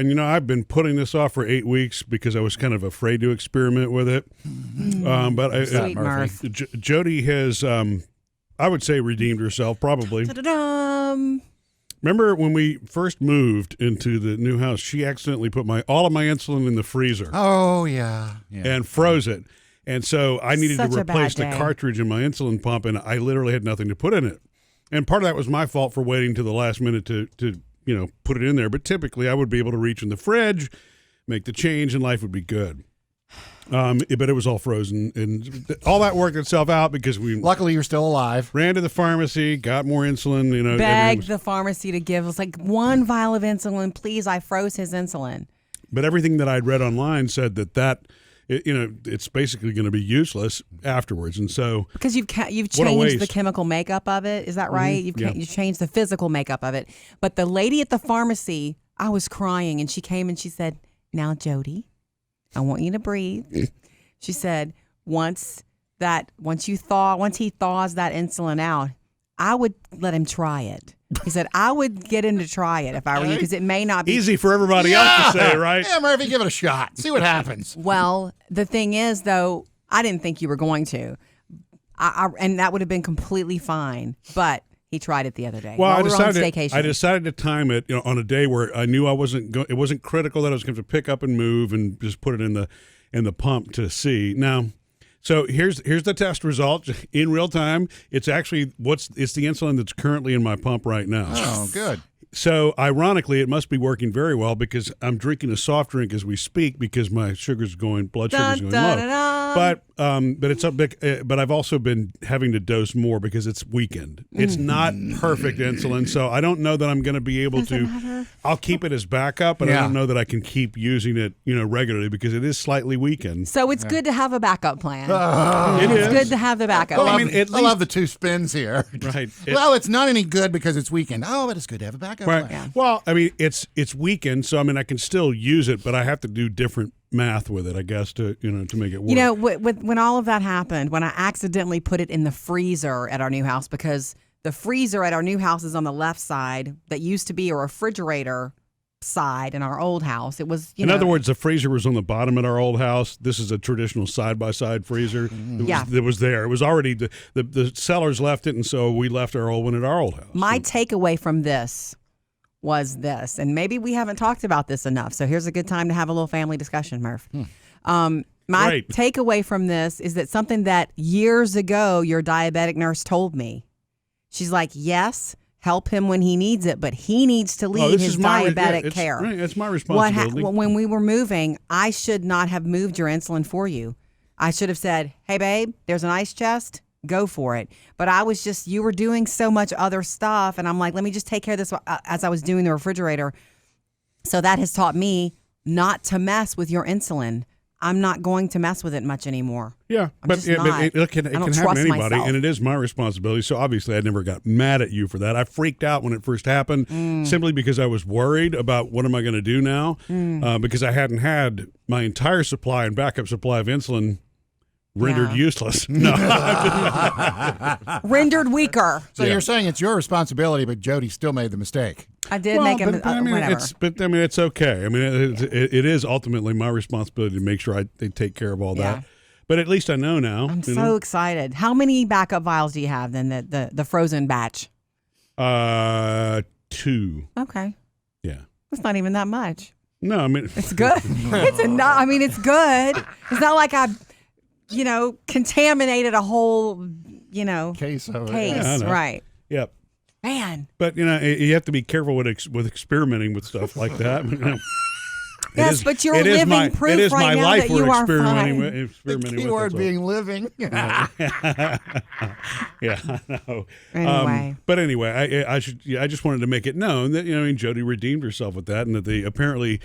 and I've been putting this off for 8 weeks because I was kind of afraid to experiment with it. But Sweet Murph. Jodi has, I would say, redeemed herself probably. Ta-da-dum. Remember when we first moved into the new house, she accidentally put all of my insulin in the freezer. Oh, yeah. And froze it. And so I needed Such to a bad replace the day. cartridge in my insulin pump, and I literally had nothing to put in it. And part of that was my fault for waiting to the last minute to put it in there. But typically I would be able to reach in the fridge, make the change, and life would be good. But it was all frozen, and all that worked itself out because we Luckily, you're still alive. ran to the pharmacy, got more insulin. Begged the pharmacy to give us like 1 vial of insulin, please. I froze his insulin. But everything that I'd read online said it's basically going to be useless afterwards, and so Because you've What a changed waste. the chemical makeup of it. Is that right? Yeah. You've changed the physical makeup of it. But the lady at the pharmacy, I was crying, and she came and she said, "Now, Jodi, I want you to breathe." She said, once he thaws that insulin out, I would let him try it. He said, I would get him to try it if I were you, because it may not be easy for everybody else to say, right? Yeah, Murphy, give it a shot. See what happens. Well, the thing is, though, I didn't think you were going to. And that would have been completely fine. But he tried it the other day. Well, while I we were on decided staycation. I decided to time it, on a day where I knew I wasn't. It wasn't critical that I was going to pick up and move and just put it in the pump to see. Now, so here's the test result in real time. It's actually it's the insulin that's currently in my pump right now. Oh, good. So ironically, it must be working very well because I'm drinking a soft drink as we speak because my blood sugar's going low. But it's up. But I've also been having to dose more because it's weakened. It's not perfect insulin, so I don't know that I'm going to be able to. I'll keep it as backup, but I don't know that I can keep using it, regularly because it is slightly weakened. So it's good to have a backup plan. It's good to have the backup. Well, plan. I love the two spins here. Right. Well, it's not any good because it's weakened. Oh, but it's good to have a backup Right. plan. Yeah. Well, I mean, it's weakened, so I mean, I can still use it, but I have to do different math with it, I guess, to make it work. When all of that happened, when I accidentally put it in the freezer at our new house, because the freezer at our new house is on the left side, that used to be a refrigerator side in our old house. It was, in other words, the freezer was on the bottom at our old house. This is a traditional side-by-side freezer. It was there. It was already, the sellers left it, and so we left our old one at our old house. My takeaway from this was this, and maybe we haven't talked about this enough, so here's a good time to have a little family discussion, Murph. My Great. takeaway from this is that something that years ago your diabetic nurse told me. She's like, yes, help him when he needs it, but he needs to lead his diabetic care. Right, it's my responsibility. When we were moving, I should not have moved your insulin for you. I should have said, hey, babe, there's an ice chest. Go for it. But you were doing so much other stuff. And I'm like, let me just take care of this as I was doing the refrigerator. So that has taught me not to mess with your insulin. I'm not going to mess with it much anymore. Yeah, but it can happen to anybody, and it is my responsibility. So obviously, I never got mad at you for that. I freaked out when it first happened, simply because I was worried about what am I going to do now, because I hadn't had my entire supply and backup supply of insulin rendered useless. No, rendered weaker. So you're saying it's your responsibility, but Jodi still made the mistake. I did make him. Whatever. It's okay. I mean, it is ultimately my responsibility to make sure they take care of all that. But at least I know now. I'm so excited. How many backup vials do you have then? The frozen batch. 2. Okay. Yeah. It's not even that much. No, I mean it's good. It's good. It's not like I contaminated a whole, case of it. Case, right? Yep. Man. But you have to be careful with experimenting with stuff like that. Yes, but you're living proof right now that you are fine. The keyword being living. Yeah, I know. Anyway. But anyway, I just wanted to make it known that Jodi redeemed herself with that, and that they apparently.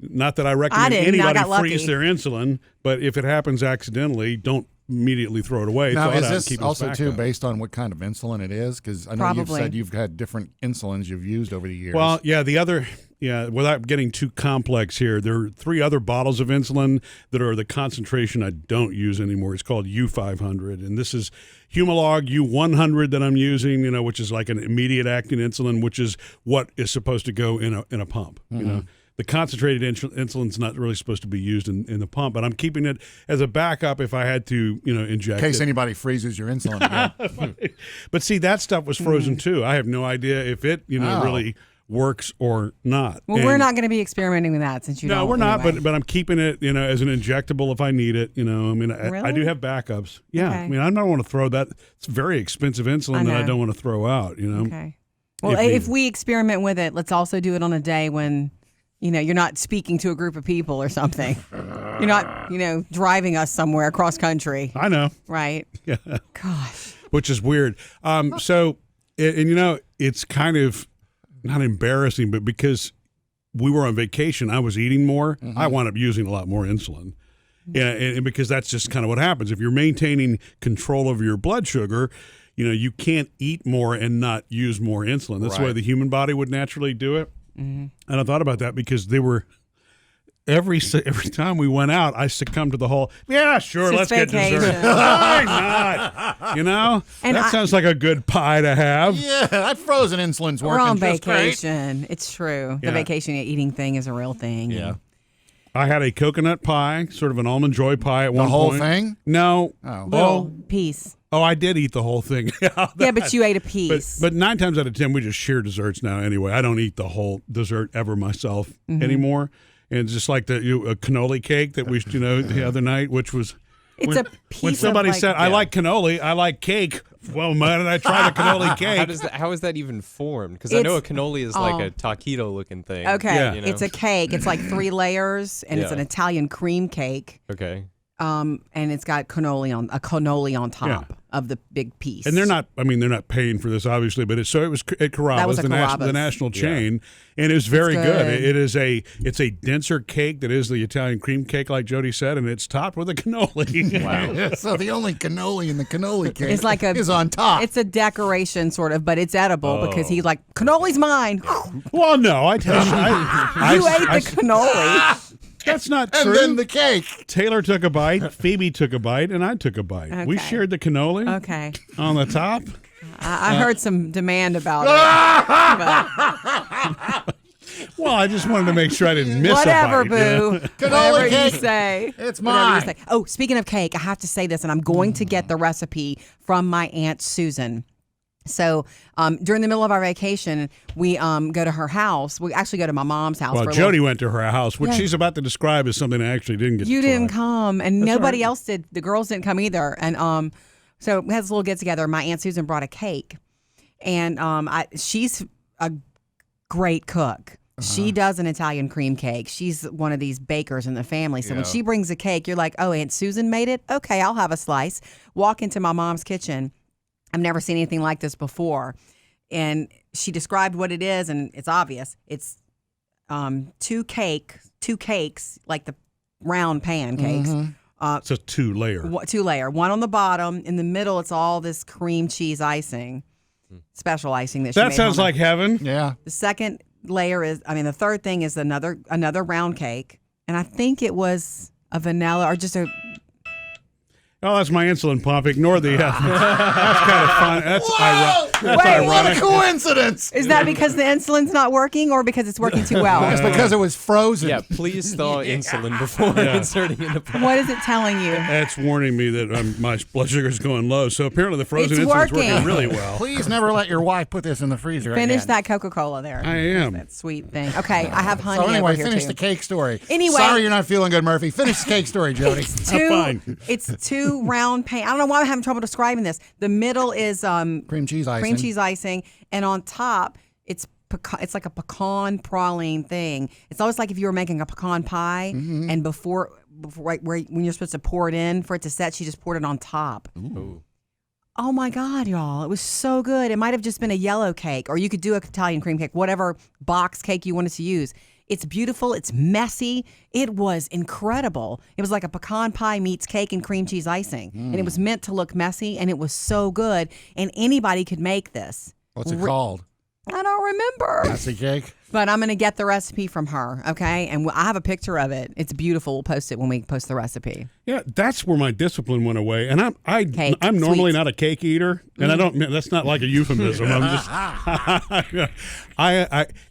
Not that I recommend anybody freeze their insulin, but if it happens accidentally, don't immediately throw it away. Now, is this also too based on what kind of insulin it is? Because I know you've said you've had different insulins you've used over the years. Well, without getting too complex here, there are 3 other bottles of insulin that are the concentration I don't use anymore. It's called U500, and this is Humalog U100 that I'm using, which is like an immediate acting insulin, which is what is supposed to go in a pump, the concentrated insulin's not really supposed to be used in the pump, but I'm keeping it as a backup if I had to, inject it. In case anybody freezes your insulin again. But see, that stuff was frozen too. I have no idea if it, really works or not. Well, we're not going to be experimenting with that since you don't. No, we're not, anyway. but I'm keeping it, as an injectable if I need it, Really? I do have backups. Yeah. Okay. I mean, I don't want to throw that. It's very expensive insulin that I don't want to throw out, Okay. Well, if we experiment with it, let's also do it on a day when, you're not speaking to a group of people or something. You're not, driving us somewhere across country. I know. Right? Yeah. Gosh. Which is weird. It's kind of not embarrassing, but because we were on vacation, I was eating more. I wound up using a lot more insulin. Yeah, and because that's just kind of what happens. If you're maintaining control of your blood sugar, you can't eat more and not use more insulin. That's the way the human body would naturally do it. Mm-hmm. And I thought about that because they were every time we went out, I succumbed to the whole, sure, let's get dessert. Why not? And that sounds like a good pie to have. Yeah, that frozen insulin's working. We're on just vacation. Great. It's true. Yeah. The vacation eating thing is a real thing. Yeah. I had a coconut pie, sort of an almond joy pie at one point. The whole thing? No. Oh. Little piece. Oh, I did eat the whole thing. Yeah, but you ate a piece. But 9 times out of 10, we just share desserts now anyway. I don't eat the whole dessert ever myself anymore. And just like the cannoli cake that we, the other night, which was... A piece when somebody said, I like cannoli, I like cake. Well, why did I try the cannoli cake? How is that even formed? Because I know a cannoli is like a taquito looking thing. Okay, it's a cake. It's like 3 layers, and it's an Italian cream cake. Okay. And it's got cannoli on top of the big piece. And they're not paying for this obviously, but it was at Carrabba's, the national chain, and it was very good. It's a denser cake that is the Italian cream cake, like Jodi said, and it's topped with a cannoli. Wow! So the only cannoli in the cannoli cake is on top. It's a decoration sort of, but it's edible because he's like, cannoli's mine. Well, no, I tell you, you ate the cannoli. That's not true. And then the cake. Taylor took a bite, Phoebe took a bite, and I took a bite. Okay. We shared the cannoli. Okay. On the top. I heard some demand about it. Well, I just wanted to make sure I didn't miss whatever, a bite. Boo. Whatever you say. It's mine. Say. Oh, speaking of cake, I have to say this, and I'm going to get the recipe from my Aunt Susan. So during the middle of our vacation, we go to her house. We actually go to my mom's house. Well, Jodi went to her house, which she's about to describe as something I actually didn't get to try. You didn't come, and nobody else did. The girls didn't come either. And so we had this little get-together. My Aunt Susan brought a cake. And she's a great cook. She does an Italian cream cake. She's one of these bakers in the family. So when she brings a cake, you're like, oh, Aunt Susan made it? Okay, I'll have a slice. Walk into my mom's kitchen. I've never seen anything like this before. And she described what it is, and it's obvious. It's 2 cakes, like the round pancakes. It's a 2-layer. 2-layer. One on the bottom. In the middle, it's all this cream cheese icing, special icing that she made. That sounds like heaven. Yeah. The second layer the third thing is another round cake. And I think it was a vanilla or just a... Oh, that's my insulin pump. Ignore the F. That's kind of fun. That's ironic. What a coincidence! Is that because the insulin's not working or because it's working too well? It's because it was frozen. Yeah, please thaw insulin before inserting in the pump. What is it telling you? That's warning me that my blood sugar is going low. So apparently the frozen insulin's working really well. Please never let your wife put this in the freezer Finish again. that Coca-Cola there. I am. That sweet thing. Okay, I have honey So anyway, over here finish too. the cake story. Anyway. Sorry you're not feeling good, Murphy. Finish the cake story, Jodi. It's 2 round pan. I don't know why I'm having trouble describing this. The middle is cream cheese icing. And on top it's like a pecan praline thing. It's always like if you were making a pecan pie, and before when you're supposed to pour it in for it to set, she just poured it on top. Ooh. Oh my God, y'all. It was so good. It might have just been a yellow cake, or you could do an Italian cream cake, whatever box cake you wanted to use. It's beautiful. It's messy. It was incredible. It was like a pecan pie meets cake and cream cheese icing. And it was meant to look messy, and it was so good. And anybody could make this. What's it called? I don't remember. Messy cake? But I'm going to get the recipe from her, okay? And I have a picture of it. It's beautiful. We'll post it when we post the recipe. Yeah, that's where my discipline went away. And I'm Cake, normally sweets. not a cake eater, and I don't. That's not like a euphemism. I'm just.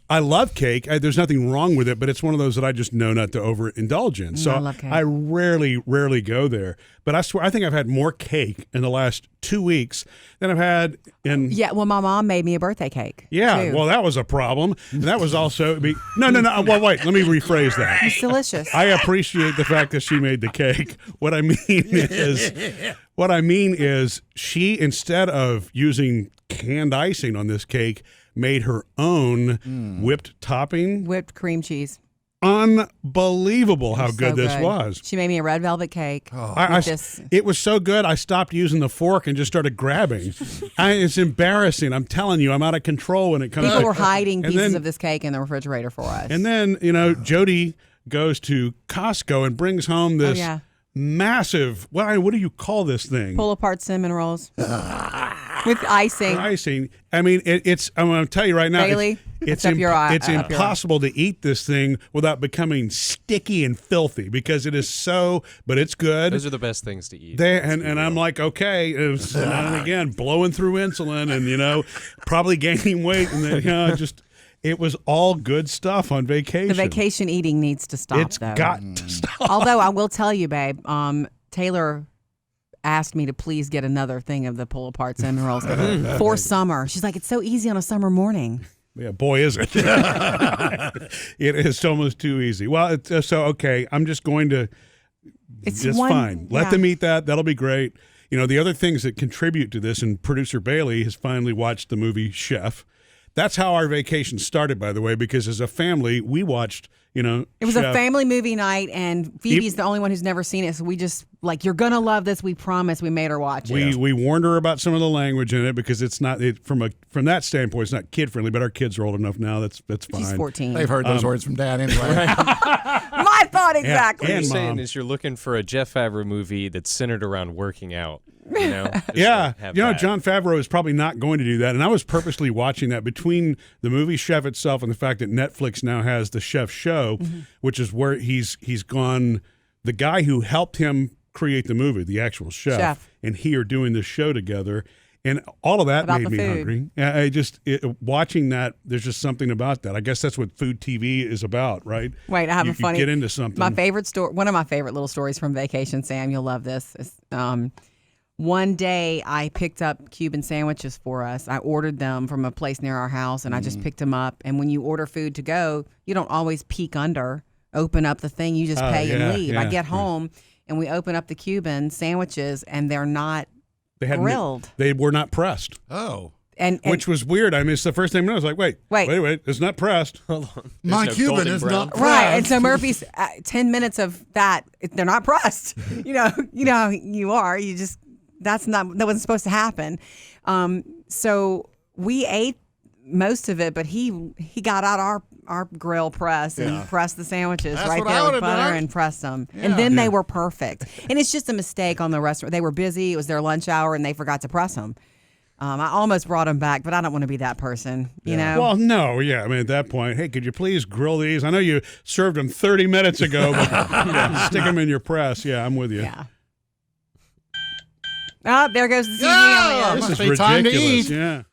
I love cake. There's nothing wrong with it, but it's one of those that I just know not to overindulge in. So I love cake. I rarely go there. But I swear, I think I've had more cake in the last 2 weeks than I've had in. Yeah, well, my mom made me a birthday cake. Yeah, too. well, that was a problem. And that was also no. Well, wait. Let me rephrase that. It's delicious. I appreciate the fact that she made the cake. What I mean is, she, instead of using canned icing on this cake, made her own whipped topping. Whipped cream cheese. Unbelievable how good this good. was. She made me a red velvet cake. It was so good, I stopped using the fork and just started grabbing. It's embarrassing. I'm telling you, I'm out of control when it comes to People were hiding pieces of this cake in the refrigerator for us. And then, Jodi goes to Costco and brings home this massive, what do you call this thing? Pull apart cinnamon rolls with icing. I mean, I'm going to tell you right now, Bailey, it's up your eye. it's impossible to eat this thing without becoming sticky and filthy because it is so, but it's good. Those are the best things to eat. And I'm like, okay, and again, blowing through insulin and, probably gaining weight and then, it was all good stuff on vacation. The vacation eating needs to stop, It's though. got to stop. Although I will tell you, babe, Taylor asked me to please get another thing of the pull-apart cinnamon rolls for summer. She's like, it's so easy on a summer morning. Yeah, boy, is it. It is almost too easy. Well, okay, I'm just going to, it's fine. Let them eat that. That'll be great. The other things that contribute to this, and producer Bailey has finally watched the movie Chef. That's how our vacation started, by the way, because as a family, we watched, It was a family movie night, and Phoebe's the only one who's never seen it, so we just, you're going to love this, we promise. We made her watch it. We warned her about some of the language in it because it's not, from that standpoint, it's not kid-friendly, but our kids are old enough now. That's fine. She's 14. They've heard those words from Dad anyway. My thought exactly. What you're saying is you're looking for a Jeff Favreau movie that's centered around working out. Yeah. Jon Favreau is probably not going to do that. And I was purposely watching that between the movie Chef itself and the fact that Netflix now has the Chef show, which is where he's gone. The guy who helped him create the movie, the actual chef, and he are doing this show together. And all of that made me hungry. Watching that, there's just something about that. I guess that's what food TV is about, right? Wait, I have a funny. You get into something. My favorite story, one of my favorite little stories from vacation, Sam, you'll love this. One day I picked up Cuban sandwiches for us. I ordered them from a place near our house, and I just picked them up. And when you order food to go, you don't always peek under, open up the thing. You just pay and leave. I get home, and we open up the Cuban sandwiches, and they're not grilled. They were not pressed. Oh. And which was weird. I mean, it's the first time I was like, wait, it's not pressed. Hold on. My Cuban is not pressed. Right. And so Murphy's 10 minutes of that, they're not pressed. You know how you are. You just, that wasn't supposed to happen. So we ate most of it, but he got out our grill press and pressed the sandwiches right there with butter and pressed them. Yeah. And then they were perfect. And it's just a mistake on the restaurant. They were busy. It was their lunch hour and they forgot to press them. I almost brought them back, but I don't want to be that person, you know? Well, no, yeah. I mean, at that point, hey, could you please grill these? I know you served them 30 minutes ago, but stick them in your press. Yeah, I'm with you. Yeah. Oh, there goes the CG. This is ridiculous. Time to eat. Yeah.